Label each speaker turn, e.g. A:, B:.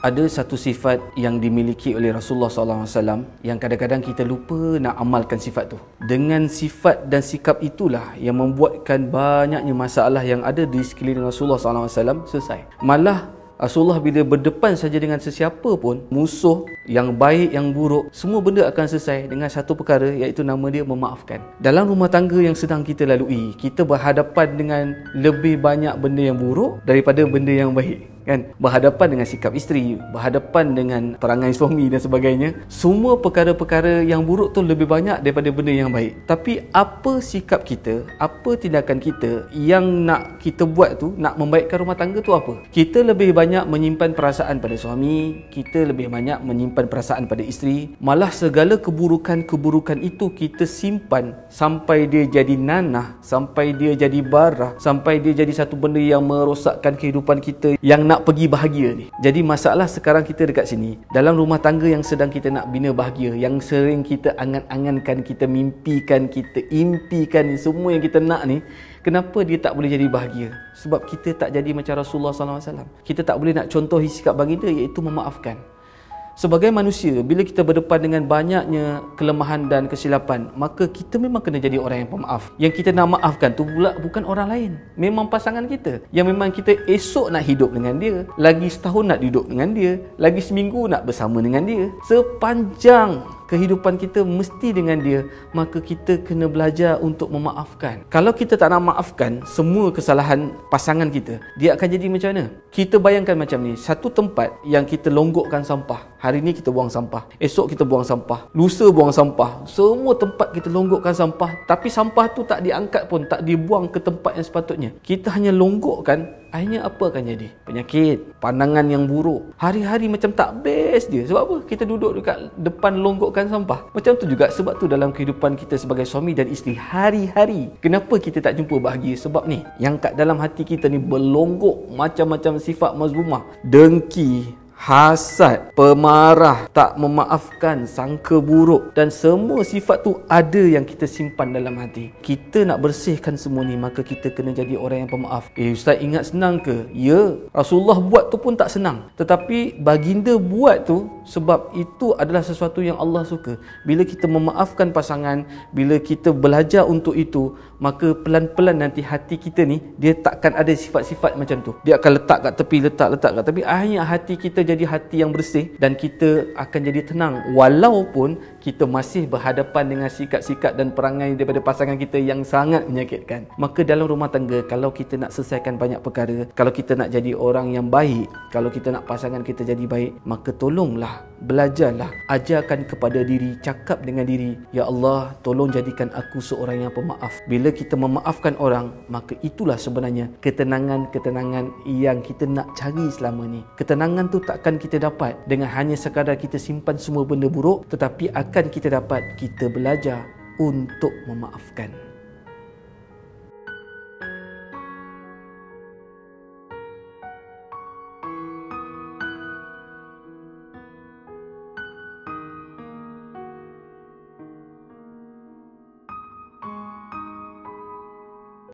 A: Ada satu sifat yang dimiliki oleh Rasulullah SAW yang kadang-kadang kita lupa nak amalkan sifat tu. Dengan sifat dan sikap itulah yang membuatkan banyaknya masalah yang ada di sekeliling Rasulullah SAW selesai. Malah Rasulullah bila berdepan saja dengan sesiapa pun, musuh, yang baik, yang buruk, semua benda akan selesai dengan satu perkara, iaitu nama dia memaafkan. Dalam rumah tangga yang sedang kita lalui, kita berhadapan dengan lebih banyak benda yang buruk daripada benda yang baik, kan? Berhadapan dengan sikap isteri, berhadapan dengan perangai suami dan sebagainya. Semua perkara-perkara yang buruk tu lebih banyak daripada benda yang baik. Tapi apa sikap kita, apa tindakan kita yang nak kita buat tu, nak membaikkan rumah tangga tu apa? Kita lebih banyak menyimpan perasaan pada suami, kita lebih banyak menyimpan perasaan pada isteri. Malah segala keburukan-keburukan itu kita simpan sampai dia jadi nanah, sampai dia jadi bara, sampai dia jadi satu benda yang merosakkan kehidupan kita yang nak pergi bahagia ni. Jadi masalah sekarang kita dekat sini, dalam rumah tangga yang sedang kita nak bina bahagia, yang sering kita angan-angankan, kita mimpikan, kita impikan ni, semua yang kita nak ni, kenapa dia tak boleh jadi bahagia? Sebab kita tak jadi macam Rasulullah SAW. Kita tak boleh nak contohi sikap baginda, iaitu memaafkan. Sebagai manusia, bila kita berdepan dengan banyaknya kelemahan dan kesilapan, maka kita memang kena jadi orang yang pemaaf. Yang kita nak maafkan tu pula bukan orang lain, memang pasangan kita, yang memang kita esok nak hidup dengan dia, lagi setahun nak duduk dengan dia, lagi seminggu nak bersama dengan dia, sepanjang kehidupan kita mesti dengan dia. Maka kita kena belajar untuk memaafkan. Kalau kita tak nak maafkan semua kesalahan pasangan kita, dia akan jadi macam mana? Kita bayangkan macam ni, satu tempat yang kita longgokkan sampah. Hari ni kita buang sampah, esok kita buang sampah, lusa buang sampah, semua tempat kita longgokkan sampah. Tapi sampah tu tak diangkat pun, tak dibuang ke tempat yang sepatutnya. Kita hanya longgokkan. Akhirnya apa akan jadi? Penyakit, pandangan yang buruk. Hari-hari macam tak best dia. Sebab apa? Kita duduk dekat depan longgokkan sampah. Macam tu juga, sebab tu dalam kehidupan kita sebagai suami dan isteri, hari-hari kenapa kita tak jumpa bahagia? Sebab ni, yang kat dalam hati kita ni berlonggok macam-macam sifat mazmumah. Dengki, hasad, pemarah, tak memaafkan, sangka buruk, dan semua sifat tu ada yang kita simpan dalam hati. Kita nak bersihkan semua ni, maka kita kena jadi orang yang pemaaf. Ustaz ingat senang ke? Ya, Rasulullah buat tu pun tak senang, tetapi baginda buat tu sebab itu adalah sesuatu yang Allah suka. Bila kita memaafkan pasangan, bila kita belajar untuk itu, maka pelan-pelan nanti hati kita ni, dia takkan ada sifat-sifat macam tu. Dia akan letak kat tepi, letak kat tepi. Akhirnya hati kita jadi hati yang bersih, dan kita akan jadi tenang walaupun kita masih berhadapan dengan sikap-sikap dan perangai daripada pasangan kita yang sangat menyakitkan. Maka dalam rumah tangga, kalau kita nak selesaikan banyak perkara, kalau kita nak jadi orang yang baik, kalau kita nak pasangan kita jadi baik, maka tolonglah, belajarlah, ajarkan kepada diri, cakap dengan diri, ya Allah, tolong jadikan aku seorang yang pemaaf. Bila kita memaafkan orang, maka itulah sebenarnya ketenangan-ketenangan yang kita nak cari selama ni. Ketenangan tu takkan kita dapat dengan hanya sekadar kita simpan semua benda buruk, tetapi akan kita dapat kita belajar untuk memaafkan.